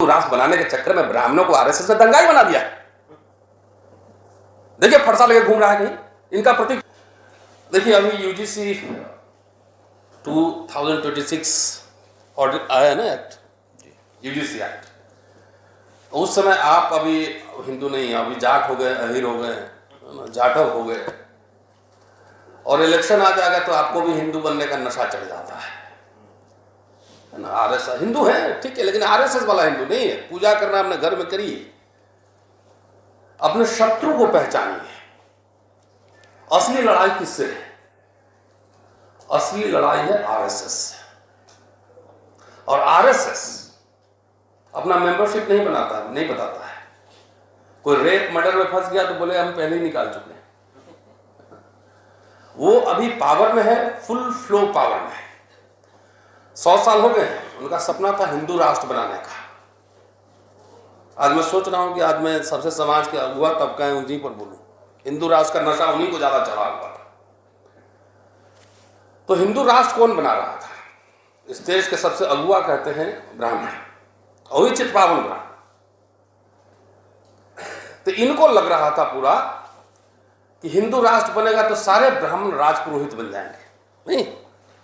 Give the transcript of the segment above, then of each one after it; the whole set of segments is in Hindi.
राष्ट्र बनाने के चक्कर में ब्राह्मणों को आरएसएस ने दंगाई बना दिया। देखिए फरसा लेके घूम रहा है कहीं इनका प्रतीक। देखिए अभी यूजीसी 2026 ऑर्डर आया ना एक्ट, यूजीसी एक्ट। उस समय आप अभी हिंदू नहीं, अभी जाट हो गए, अहिर हो गए, जाटव हो गए, और इलेक्शन आ जाएगा तो आपको भी हिंदू बनने का नशा चढ़ जाता है ना। आरएसएस हिंदू है ठीक है, लेकिन आरएसएस वाला हिंदू नहीं है। पूजा करना अपने घर में करिए, अपने शत्रु को पहचानिए। असली लड़ाई किससे है? असली लड़ाई है आरएसएस से। और आरएसएस अपना मेंबरशिप नहीं बनाता, नहीं बताता है। कोई रेप मर्डर में फंस गया तो बोले हम पहले ही निकाल चुके हैं। वो अभी पावर में है, फुल फ्लो पावर में है। 100 साल हो गए, उनका सपना था हिंदू राष्ट्र बनाने का। आज मैं सोच रहा हूं कि आज मैं सबसे समाज के अगुआ तबका है उन्हीं पर बोलूं। हिंदू राष्ट्र का नशा उन्हीं को ज्यादा चढ़ा हुआ था। तो हिंदू राष्ट्र कौन बना रहा था? इस देश के सबसे अगुआ कहते हैं ब्राह्मण, और चितपावन ब्राह्मण। तो इनको लग रहा था पूरा कि हिंदू राष्ट्र बनेगा तो सारे ब्राह्मण राजपुरोहित बन जाएंगे, नहीं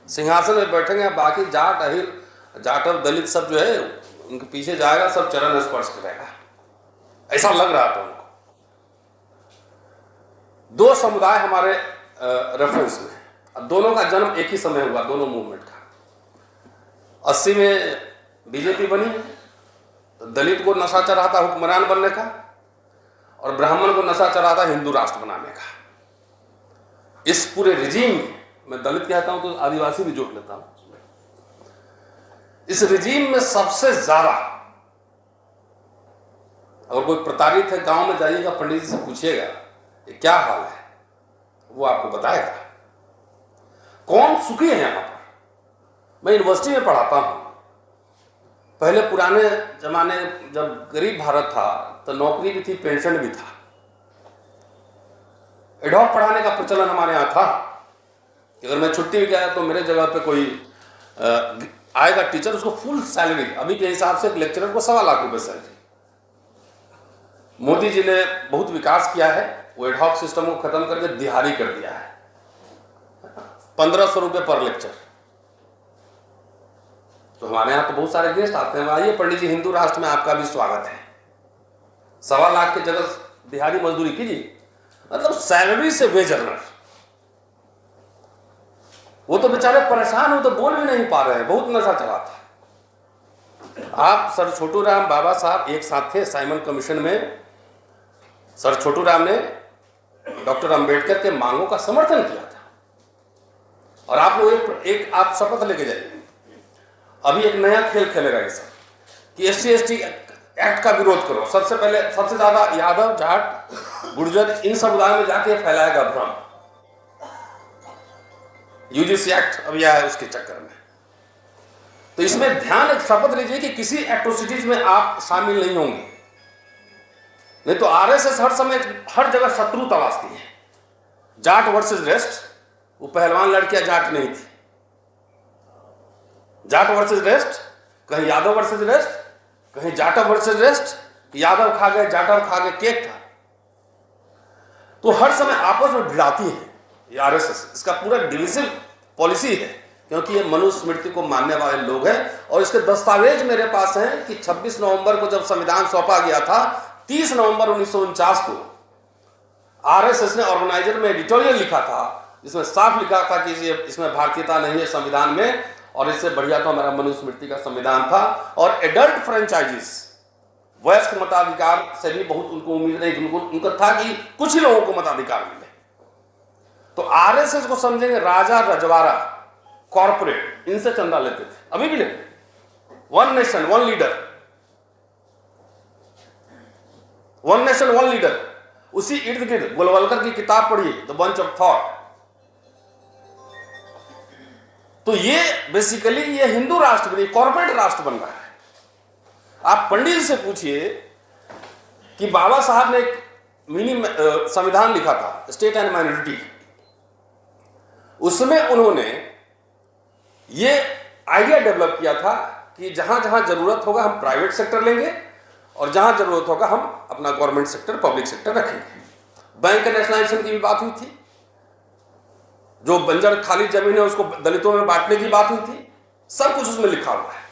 सिंहासन में बैठेंगे, बाकी जाट अहिर जाटव दलित सब जो है उनके पीछे जाएगा, सब चरण स्पर्श करेगा। ऐसा लग रहा था उनको। दो समुदाय हमारे रेफरेंस में, दोनों का जन्म एक ही समय हुआ, दोनों मूवमेंट का। 80 में बीजेपी बनी तो दलित को नशा चढ़ा था हुक्मरान बनने का, और ब्राह्मण को नशा चढ़ा था हिंदू राष्ट्र बनाने का। इस पूरे रिजीम में, मैं दलित कहता हूं तो आदिवासी भी जोड़ लेता हूं, इस रिजीम में सबसे ज्यादा, अगर कोई प्रताड़ित है गांव में जाइएगा, पंडित जी से पूछिएगा ये क्या हाल है, वो आपको बताएगा। कौन सुखी है यहां पर? मैं यूनिवर्सिटी में पढ़ाता हूं। पहले पुराने जमाने जब गरीब भारत था तो नौकरी भी थी, पेंशन भी था। एडहॉक पढ़ाने का प्रचलन हमारे यहाँ था कि अगर मैं छुट्टी में गया तो मेरे जगह पे कोई आएगा टीचर, उसको फुल सैलरी, अभी के हिसाब से एक लेक्चरर को 1.25 लाख रुपए सैलरी। मोदी जी ने बहुत विकास किया है, वो एडहॉक सिस्टम को खत्म करके दिहाड़ी कर दिया है, 1500 रुपए पर लेक्चर। तो हमारे यहाँ तो बहुत सारे गेस्ट आते हैं, आइए पंडित जी हिंदू राष्ट्र में आपका भी स्वागत है। 1.25 लाख की जगह दिहाड़ी मजदूरी कीजिए, मतलब सैलरी से वेज अर्नर। वो तो बेचारे परेशान हो, तो बोल भी नहीं पा रहे हैं, बहुत नशा चला था। आप सर छोटू राम बाबा साहब एक साथ थे साइमन कमीशन में। सर छोटू राम ने डॉक्टर अंबेडकर के मांगों का समर्थन किया था। और आप लोग एक आप शपथ लेके जाइए, अभी एक नया खेल खेलेगा ये सब कि SC/ST एक्ट का विरोध करो। सबसे पहले सबसे ज्यादा यादव, जाट, गुर्जर, इन समुदाय में जाके फैलाएगा भ्रम। यूजीसी एक्ट अभी आया है उसके चक्कर में। तो इसमें ध्यान एक शपथ लीजिए कि किसी एट्रोसिटीज में आप शामिल नहीं होंगे, नहीं तो आरएसएस हर समय हर जगह शत्रु तलाशती है। जाट वर्सेस रेस्ट, वो पहलवान लड़कियां जाट नहीं थी। जाट वर्सेस रेस्ट, कहीं यादव वर्सेस रेस्ट, कहीं जाटव वर्सेस रेस्ट, यादव खा गए जाटव खा गए, केक था। तो हर समय आपस में भिड़ाती है ये आरएसएस। इसका पूरा डिविजिव पॉलिसी है, क्योंकि ये मनुस्मृति को मानने वाले लोग हैं। और इसके दस्तावेज मेरे पास हैं कि 26 नवंबर को जब संविधान सौंपा गया था, 30 नवंबर 1949 को आरएसएस ने ऑर्गेनाइजर में एडिटोरियल लिखा था, जिसमें साफ लिखा था कि इसमें भारतीयता नहीं है संविधान में, और इससे बढ़िया तो हमारा मनुस्मृति का संविधान था। और एडल्ट फ्रेंचाइजीज, वयस्क मताधिकार से भी बहुत उनको उम्मीद नहीं, उनको था कि कुछ ही लोगों को मताधिकार मिले। तो आरएसएस को समझेंगे राजा रजवाड़ा, कॉर्पोरेट, इनसे चंदा लेते थे, अभी भी लेते। One nation one leader, one nation one leader, उसी इर्द गिर्द गोलवलकर की किताब पढ़िए, द बंच ऑफ थॉट। तो ये बेसिकली ये हिंदू राष्ट्र बनी, कॉर्पोरेट राष्ट्र बन रहा है। आप पंडित से पूछिए कि बाबा साहब ने एक मिनी संविधान लिखा था, स्टेट एंड माइनॉरिटी। उसमें उन्होंने ये आइडिया डेवलप किया था कि जहां जहां जरूरत होगा हम प्राइवेट सेक्टर लेंगे और जहां जरूरत होगा हम अपना गवर्नमेंट सेक्टर, पब्लिक सेक्टर रखेंगे। बैंक नेशनलाइजेशन की भी बात हुई थी, जो बंजर खाली जमीन है उसको दलितों में बांटने की बात हुई थी, सब कुछ उसमें लिखा हुआ है।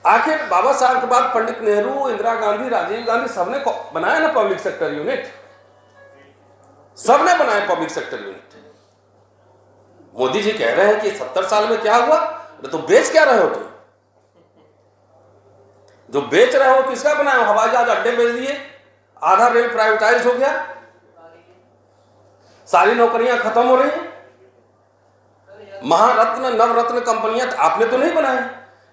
आखिर बाबा साहब के बाद पंडित नेहरू, इंदिरा गांधी, राजीव गांधी सबने बनाया ना पब्लिक सेक्टर यूनिट, सबने बनाया public sector unit. Modi ji कह रहे हैं कि 70 साल में क्या हुआ, तो बेच क्या रहे हो तुम? जो बेच रहे हो किसका बनाया? हवाई जहाज अड्डे बेच दिए, आधा रेल प्राइवेटाइज हो गया, सारी नौकरियां खत्म हो रही हैं। महारत्न नवरत्न कंपनियां आपने तो नहीं बनाई।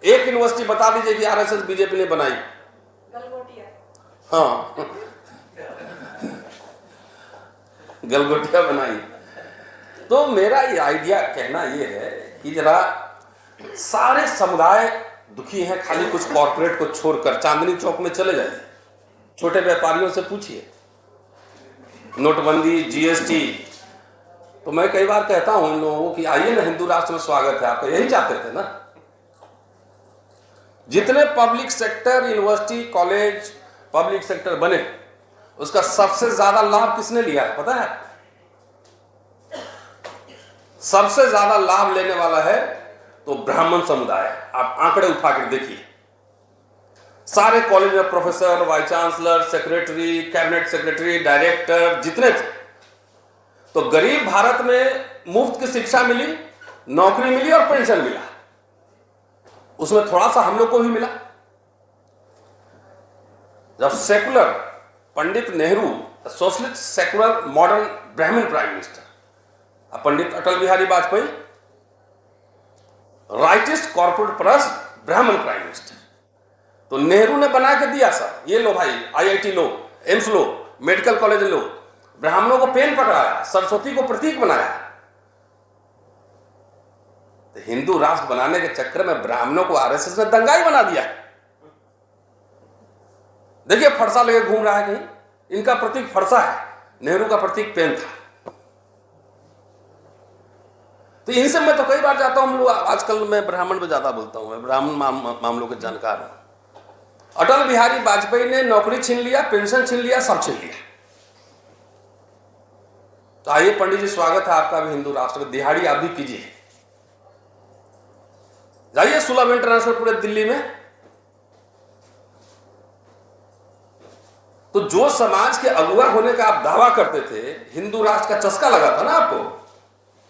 एक यूनिवर्सिटी बता दीजिए कि आरएसएस बीजेपी ने बनाई। हाँ गलगोटिया बनाई। तो मेरा ये आइडिया कहना ये है कि जरा सारे समुदाय दुखी हैं, खाली कुछ कॉर्पोरेट को छोड़कर। चांदनी चौक में चले जाइए, छोटे व्यापारियों से पूछिए, नोटबंदी, जीएसटी। तो मैं कई बार कहता हूं उन लोगों को कि आइए ना, हिंदू राष्ट्र में स्वागत है आपका, यही चाहते थे ना। जितने public sector, university, college, public sector बने, उसका सबसे ज्यादा लाभ किसने लिया है पता है? सबसे ज्यादा लाभ लेने वाला है तो ब्राह्मण समुदाय। आप आंकड़े उठा कर देखिए, सारे कॉलेज में professor, vice chancellor, secretary, cabinet secretary, director जितने थे, तो गरीब भारत में मुफ्त की शिक्षा मिली, नौकरी मिली और पेंशन मिला। उसमें थोड़ा सा हम लोग को भी मिला। जब secular Pandit Nehru, socialist secular modern Brahmin prime minister, Pandit Atal Bihari Vajpayee rightist corporate plus Brahmin prime minister. तो नेहरू ने बना के दिया सब, ये लो भाई, आईआईटी लो, एम्स लो, मेडिकल कॉलेज लो, ब्राह्मणों को पेन पकड़ाया, सरस्वती को प्रतीक बनाया। तो हिंदू राष्ट्र बनाने के चक्कर में ब्राह्मणों को आरएसएस ने दंगाई बना दिया। देखिए फरसा लेके घूम रहा है कहीं, इनका प्रतीक फरसा है, नेहरू का प्रतीक पेन था। तो इनसे मैं तो कई बार जाता हूं, हम लोग आजकल मैं ब्राह्मण में ज्यादा बोलता हूं, मैं ब्राह्मण मामलों के जानकार हूं। अटल बिहारी वाजपेयी ने नौकरी छीन लिया, पेंशन छीन लिया, सब छीन लिया। तो आइए पंडित जी, स्वागत है आपका भी हिंदू राष्ट्र में, दिहाड़ी आप भी कीजिए। जाइए सुलभ इंटरनेशनल पूरे दिल्ली में। तो जो समाज के अगुआ होने का आप दावा करते थे, हिंदू राष्ट्र का चस्का लगा था ना आपको,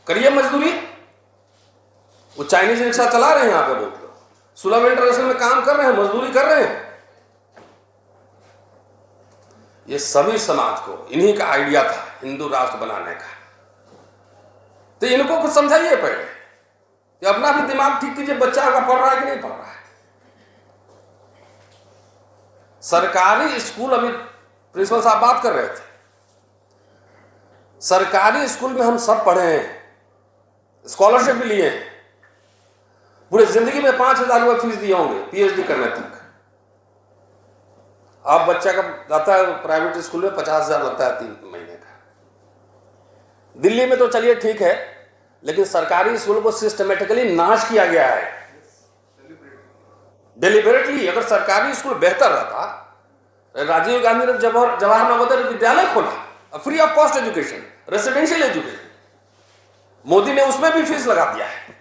करिए मजदूरी। वो चाइनीज रिक्शा चला रहे हैं यहाँ पे बहुत लोग, सुलभ इंटरनेशनल में काम कर रहे हैं, मजदूरी कर रहे हैं। ये सभी समाज को इन्हीं का आइडिया था हिंदू राष्ट्र बनाने का। तो इनको कुछ समझाइए पहले कि अपना भी दिमाग ठीक कीजिए, बच्चा का पढ़ रहा है कि नहीं पढ़ रहा है। सरकारी स्कूल, अभी प्रिंसिपल साहब बात कर रहे थे, सरकारी स्कूल में हम सब पढ़े हैं, स्कॉलरशिप भी लिए हैं, पूरे जिंदगी में 5,000 रुपये फीस दिए होंगे पीएचडी करने तक। अब बच्चा का जाता है प्राइवेट स्कूल में 50,000 लगता है 3 महीने का। दिल्ली में तो चलिए ठीक है, लेकिन सरकारी स्कूल को सिस्टमेटिकली नाश किया गया है, डेलिबरेटली। अगर सरकारी स्कूल बेहतर रहता, राजीव गांधी ने जवाहर नवोदय विद्यालय खोला, free of cost education, residential education, Modi ने उसमें भी फीस लगा दिया है।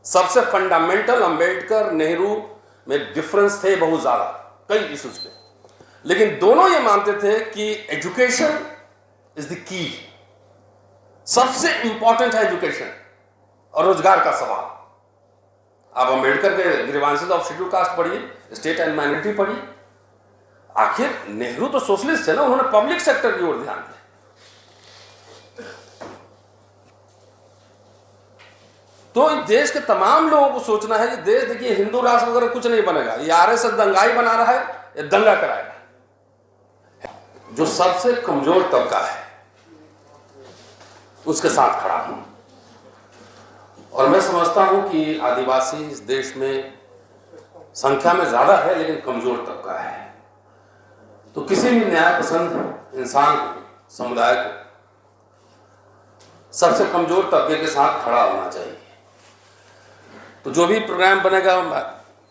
सबसे फंडामेंटल अंबेडकर नेहरू में डिफरेंस थे बहुत ज्यादा कई इश्यूज पे, लेकिन दोनों ये मानते थे कि एजुकेशन इज द की, सबसे इंपॉर्टेंट है एजुकेशन और रोजगार का सवाल। आप अंबेडकर के ग्रीवांसेस ऑफ शेड्यूल कास्ट पढ़िए, स्टेट एंड माइनॉरिटी पढ़िए। आखिर नेहरू तो सोशलिस्ट थे ना, उन्होंने पब्लिक सेक्टर की ओर ध्यान दिया। तो देश के तमाम लोगों को सोचना है कि देश, देखिए हिंदू राष्ट्र वगैरह कुछ नहीं बनेगा, ये आरएसएस दंगाई बना रहा है, ये दंगा कराएगा। जो सबसे कमजोर तबका है उसके साथ खड़ा हूं। और मैं समझता हूं कि आदिवासी इस देश में संख्या में ज्यादा है, लेकिन कमजोर तबका है। तो किसी भी न्याय पसंद इंसान को, समुदाय को सबसे कमजोर तबके के साथ खड़ा होना चाहिए। तो जो भी प्रोग्राम बनेगा,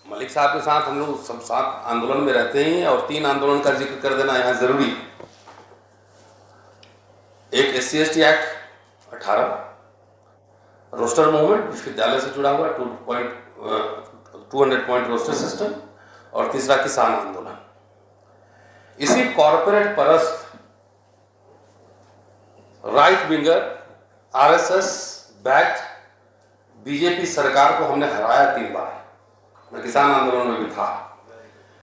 मलिक साहब के साथ हम लोग सब साथ आंदोलन में रहते हैं, और 3 आंदोलन का जिक्र कर देना यहाँ जरूरी है। एक SC/ST एक्ट 18, रोस्टर मूवमेंट विश्वविद्यालय से जुड़ा हुआ 200 पॉइंट रोस्टर सिस्टम, और तीसरा किसान आंदोलन। इसी कॉरपोरेट परस्त right winger RSS backed BJP सरकार को हमने हराया 3 बार। मैं किसान आंदोलन में भी था।